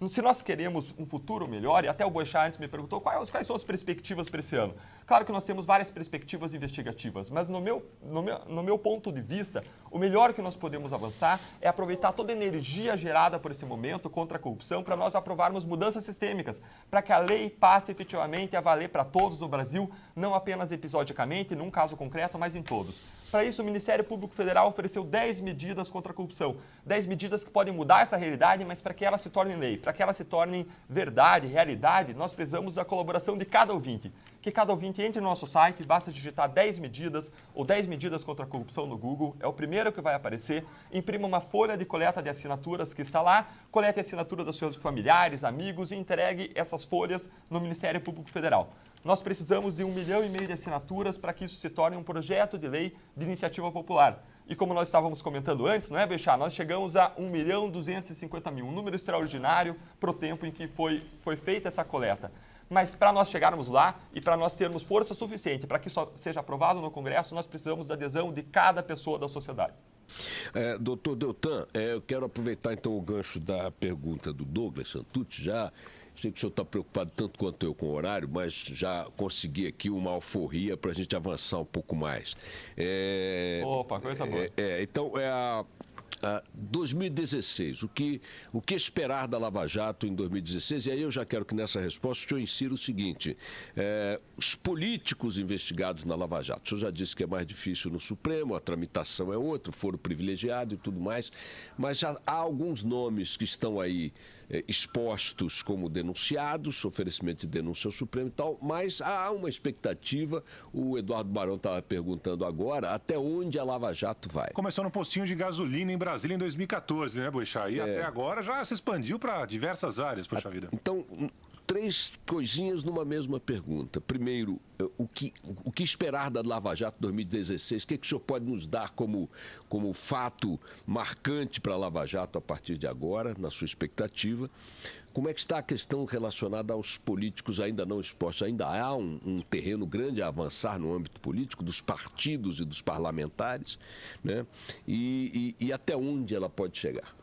Se nós queremos um futuro melhor, e até o Boechat antes me perguntou quais são as perspectivas para esse ano. Claro que nós temos várias perspectivas investigativas, mas no meu ponto de vista, o melhor que nós podemos avançar é aproveitar toda a energia gerada por esse momento contra a corrupção para nós aprovarmos mudanças sistêmicas, para que a lei passe efetivamente a valer para todos no Brasil, não apenas episodicamente, num caso concreto, mas em todos. Para isso, o Ministério Público Federal ofereceu 10 medidas contra a corrupção. 10 medidas que podem mudar essa realidade, mas para que elas se tornem lei, para que elas se tornem verdade, realidade, nós precisamos da colaboração de cada ouvinte. Que cada ouvinte entre no nosso site, basta digitar 10 medidas ou 10 medidas contra a corrupção no Google, é o primeiro que vai aparecer, imprima uma folha de coleta de assinaturas que está lá, colete a assinatura dos seus familiares, amigos e entregue essas folhas no Ministério Público Federal. Nós precisamos de 1,5 milhão de assinaturas para que isso se torne um projeto de lei de iniciativa popular. E como nós estávamos comentando antes, não é, Boechat? Nós chegamos a 1.250.000, um número extraordinário para o tempo em que foi feita essa coleta. Mas para nós chegarmos lá e para nós termos força suficiente para que isso seja aprovado no Congresso, nós precisamos da adesão de cada pessoa da sociedade. Doutor Deltan, eu quero aproveitar então o gancho da pergunta do Douglas Santucci. Sei que o senhor está preocupado tanto quanto eu com o horário, mas já consegui aqui uma alforria para a gente avançar um pouco mais. Opa, coisa boa. Então, 2016, o que esperar da Lava Jato em 2016? E aí eu já quero que nessa resposta o senhor insira o seguinte, os políticos investigados na Lava Jato. O senhor já disse que é mais difícil no Supremo, a tramitação é outra, foro privilegiado e tudo mais, mas já há alguns nomes que estão aí expostos como denunciados, oferecimento de denúncia ao Supremo e tal, mas há uma expectativa, o Eduardo Barão estava perguntando agora, até onde a Lava Jato vai. Começou no postinho de gasolina em Brasília em 2014, né, Boechat? E até agora já se expandiu para diversas áreas, poxa vida. Então, 3 coisinhas numa mesma pergunta. Primeiro, o que esperar da Lava Jato 2016? O que o senhor pode nos dar como fato marcante para a Lava Jato a partir de agora, na sua expectativa? Como é que está a questão relacionada aos políticos ainda não expostos? Ainda há um terreno grande a avançar no âmbito político, dos partidos e dos parlamentares, né? E até onde ela pode chegar?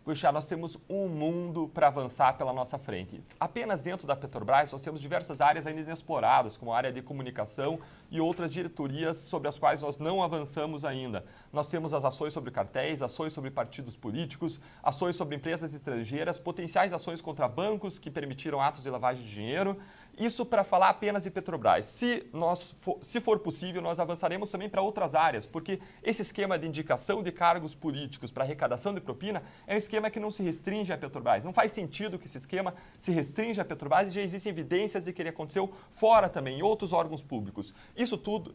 Boechat, nós temos um mundo para avançar pela nossa frente. Apenas dentro da Petrobras, nós temos diversas áreas ainda inexploradas, como a área de comunicação e outras diretorias sobre as quais nós não avançamos ainda. Nós temos as ações sobre cartéis, ações sobre partidos políticos, ações sobre empresas estrangeiras, potenciais ações contra bancos que permitiram atos de lavagem de dinheiro. Isso para falar apenas de Petrobras. Se for possível, nós avançaremos também para outras áreas, porque esse esquema de indicação de cargos políticos para arrecadação de propina é um esquema que não se restringe à Petrobras. Não faz sentido que esse esquema se restrinja à Petrobras e já existem evidências de que ele aconteceu fora também, em outros órgãos públicos. Isso tudo,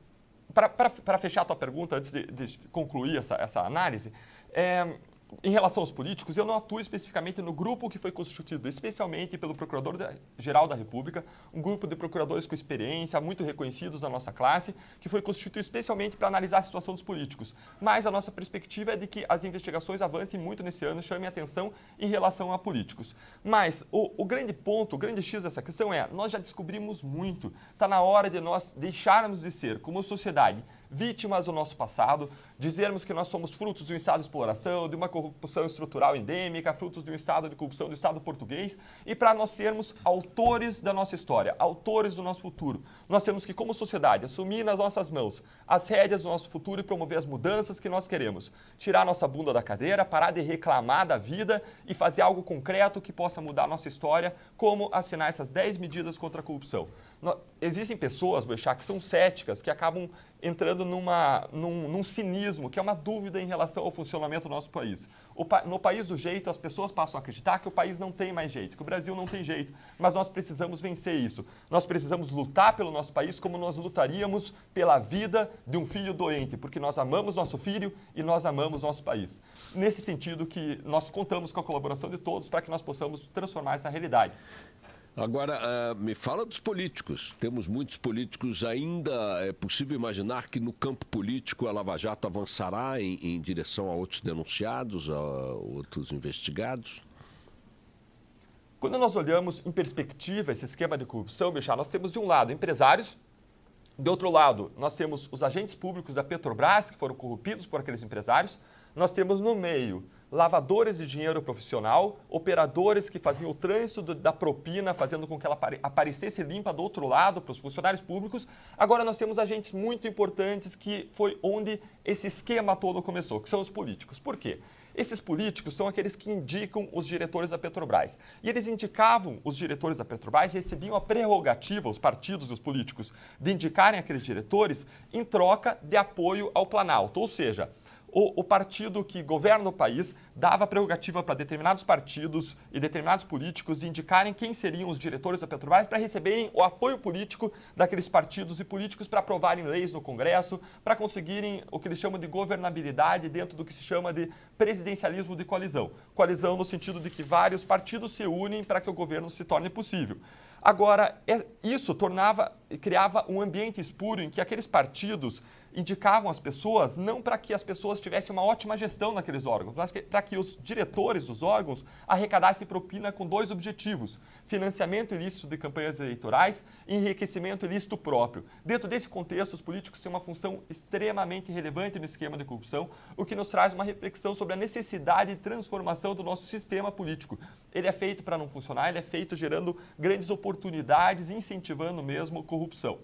para fechar a tua pergunta, antes de concluir essa análise, em relação aos políticos, eu não atuo especificamente no grupo que foi constituído especialmente pelo Procurador-Geral da República, um grupo de procuradores com experiência, muito reconhecidos da nossa classe, que foi constituído especialmente para analisar a situação dos políticos. Mas a nossa perspectiva é de que as investigações avancem muito nesse ano, chamem atenção em relação a políticos. Mas o grande ponto, o grande X dessa questão nós já descobrimos muito. Está na hora de nós deixarmos de ser, como sociedade, vítimas do nosso passado, dizermos que nós somos frutos de um estado de exploração, de uma corrupção estrutural endêmica, frutos de um estado de corrupção do Estado português, e para nós sermos autores da nossa história, autores do nosso futuro. Nós temos que, como sociedade, assumir nas nossas mãos as rédeas do nosso futuro e promover as mudanças que nós queremos. Tirar nossa bunda da cadeira, parar de reclamar da vida e fazer algo concreto que possa mudar a nossa história, como assinar essas 10 medidas contra a corrupção. Existem pessoas, Boechat, que são céticas, que acabam entrando num cinismo, que é uma dúvida em relação ao funcionamento do nosso país. No país do jeito, as pessoas passam a acreditar que o país não tem mais jeito, que o Brasil não tem jeito, mas nós precisamos vencer isso. Nós precisamos lutar pelo nosso país como nós lutaríamos pela vida de um filho doente, porque nós amamos nosso filho e nós amamos nosso país. Nesse sentido que nós contamos com a colaboração de todos para que nós possamos transformar essa realidade. Agora, me fala dos políticos. Temos muitos políticos ainda. É possível imaginar que no campo político a Lava Jato avançará em direção a outros denunciados, a outros investigados? Quando nós olhamos em perspectiva esse esquema de corrupção, Boechat, nós temos de um lado empresários, de outro lado nós temos os agentes públicos da Petrobras que foram corrompidos por aqueles empresários, nós temos no meio lavadores de dinheiro profissional, operadores que faziam o trânsito da propina, fazendo com que ela aparecesse limpa do outro lado para os funcionários públicos. Agora nós temos agentes muito importantes que foi onde esse esquema todo começou, que são os políticos. Por quê? Esses políticos são aqueles que indicam os diretores da Petrobras. E eles indicavam os diretores da Petrobras e recebiam a prerrogativa, os partidos e os políticos, de indicarem aqueles diretores em troca de apoio ao Planalto. Ou seja, o partido que governa o país dava prerrogativa para determinados partidos e determinados políticos de indicarem quem seriam os diretores da Petrobras para receberem o apoio político daqueles partidos e políticos para aprovarem leis no Congresso, para conseguirem o que eles chamam de governabilidade dentro do que se chama de presidencialismo de coalizão. Coalizão no sentido de que vários partidos se unem para que o governo se torne possível. Agora, isso criava um ambiente espúrio em que aqueles partidos indicavam as pessoas não para que as pessoas tivessem uma ótima gestão naqueles órgãos, mas para que os diretores dos órgãos arrecadassem propina com dois objetivos: financiamento ilícito de campanhas eleitorais e enriquecimento ilícito próprio. Dentro desse contexto, os políticos têm uma função extremamente relevante no esquema de corrupção, o que nos traz uma reflexão sobre a necessidade de transformação do nosso sistema político. Ele é feito para não funcionar, ele é feito gerando grandes oportunidades, incentivando mesmo corrupção.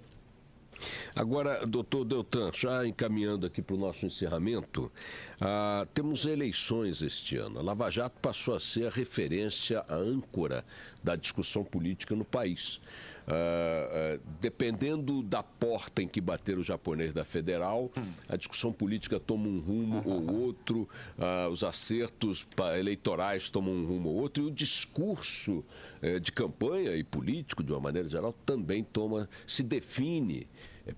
Agora, doutor Deltan, já encaminhando aqui para o nosso encerramento, temos eleições este ano. A Lava Jato passou a ser a referência, a âncora da discussão política no país. Dependendo da porta em que bater o japonês da Federal, a discussão política toma um rumo ou outro, os acertos eleitorais tomam um rumo ou outro, e o discurso de campanha e político, de uma maneira geral, também se define,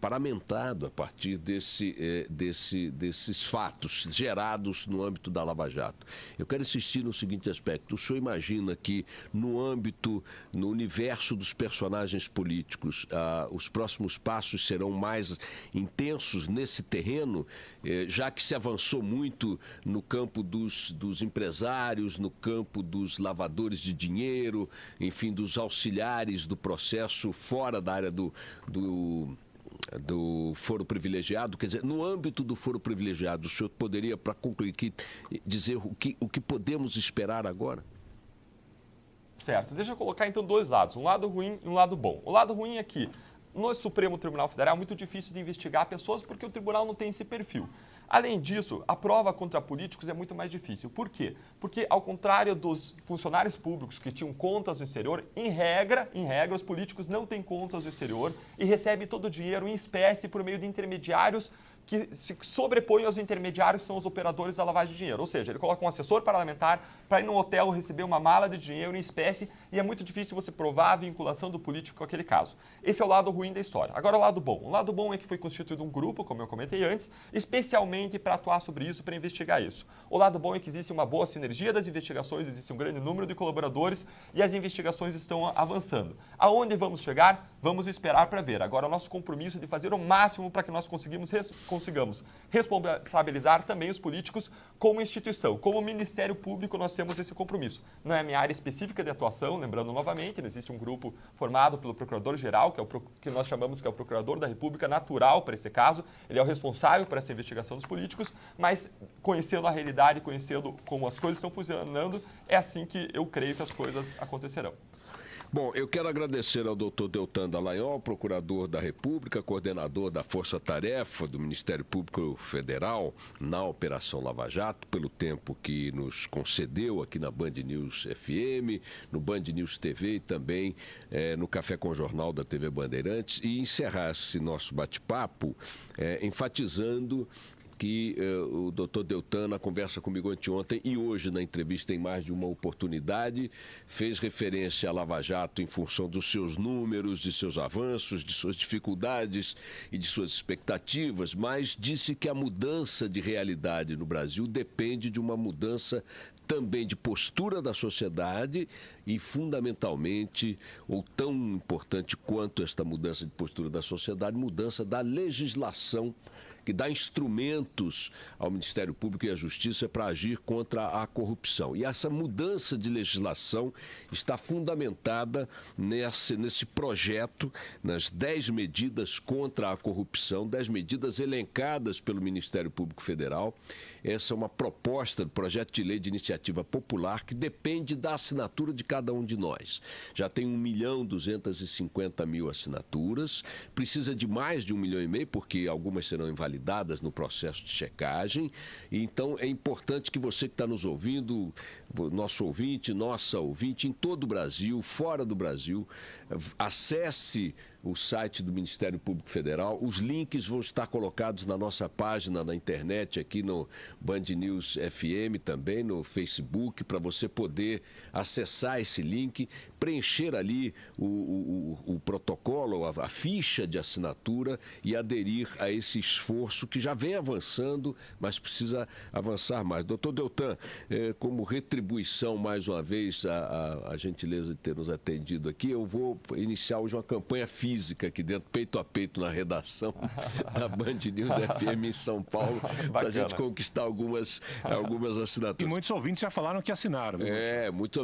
paramentado a partir desses fatos gerados no âmbito da Lava Jato. Eu quero insistir no seguinte aspecto: o senhor imagina que no universo dos personagens políticos, os próximos passos serão mais intensos nesse terreno, já que se avançou muito no campo dos empresários, no campo dos lavadores de dinheiro, enfim, dos auxiliares do processo fora da área do foro privilegiado? Quer dizer, no âmbito do foro privilegiado, o senhor poderia, para concluir aqui, dizer o que podemos esperar agora? Certo. Deixa eu colocar então dois lados, um lado ruim e um lado bom. O lado ruim é que no Supremo Tribunal Federal é muito difícil de investigar pessoas porque o tribunal não tem esse perfil. Além disso, a prova contra políticos é muito mais difícil. Por quê? Porque, ao contrário dos funcionários públicos que tinham contas no exterior, em regra, os políticos não têm contas no exterior e recebem todo o dinheiro em espécie por meio de intermediários que se sobrepõem aos intermediários, que são os operadores da lavagem de dinheiro. Ou seja, ele coloca um assessor parlamentar para ir num hotel receber uma mala de dinheiro em espécie e é muito difícil você provar a vinculação do político com aquele caso. Esse é o lado ruim da história. Agora, o lado bom. O lado bom é que foi constituído um grupo, como eu comentei antes, especialmente para atuar sobre isso, para investigar isso. O lado bom é que existe uma boa sinergia das investigações, existe um grande número de colaboradores e as investigações estão avançando. Aonde vamos chegar? Vamos esperar para ver. Agora, o nosso compromisso é de fazer o máximo para que nós consigamos responsabilizar também os políticos como instituição. Como Ministério Público, nós temos esse compromisso. Não é a minha área específica de atuação, lembrando novamente, existe um grupo formado pelo Procurador-Geral, que nós chamamos que é o Procurador da República natural para esse caso. Ele é o responsável por essa investigação dos políticos, mas conhecendo a realidade, conhecendo como as coisas estão funcionando, é assim que eu creio que as coisas acontecerão. Bom, eu quero agradecer ao doutor Deltan Dallagnol, procurador da República, coordenador da Força Tarefa do Ministério Público Federal na Operação Lava Jato, pelo tempo que nos concedeu aqui na Band News FM, no Band News TV e também no Café com o Jornal da TV Bandeirantes, e encerrar esse nosso bate-papo enfatizando que o doutor Deltan, na conversa comigo anteontem e hoje na entrevista em mais de uma oportunidade, fez referência à Lava Jato em função dos seus números, de seus avanços, de suas dificuldades e de suas expectativas, mas disse que a mudança de realidade no Brasil depende de uma mudança também de postura da sociedade e, fundamentalmente, ou tão importante quanto esta mudança de postura da sociedade, mudança da legislação que dá instrumentos ao Ministério Público e à Justiça para agir contra a corrupção. E essa mudança de legislação está fundamentada nesse projeto, nas 10 medidas contra a corrupção, 10 medidas elencadas pelo Ministério Público Federal. Essa é uma proposta do projeto de lei de iniciativa popular que depende da assinatura de cada um de nós. Já tem 1.250.000 assinaturas, precisa de mais de 1,5 milhão, porque algumas serão invalidadas no processo de checagem. Então, é importante que você que está nos ouvindo, nosso ouvinte, nossa ouvinte, em todo o Brasil, fora do Brasil, acesse o site do Ministério Público Federal. Os links vão estar colocados na nossa página na internet, aqui no Band News FM também, no Facebook, para você poder acessar esse link, preencher ali o protocolo, a ficha de assinatura e aderir a esse esforço que já vem avançando, mas precisa avançar mais. Doutor Deltan, como retribuição, mais uma vez, a gentileza de ter nos atendido aqui, eu vou iniciar hoje uma campanha física aqui dentro, peito a peito, na redação da Band News FM em São Paulo, para a gente conquistar algumas assinaturas. E muitos ouvintes já falaram que assinaram.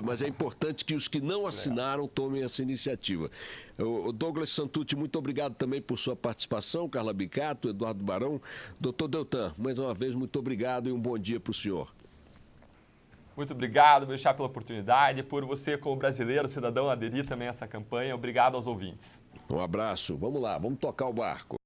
Mas é importante que os que não assinaram tomem essa iniciativa. O Douglas Santucci, muito obrigado também por sua participação, Carla Bicato, Eduardo Barão. Doutor Deltan, mais uma vez, muito obrigado e um bom dia para o senhor. Muito obrigado, Boechat, pela oportunidade, por você, como brasileiro, cidadão, aderir também a essa campanha. Obrigado aos ouvintes. Um abraço. Vamos lá, vamos tocar o barco.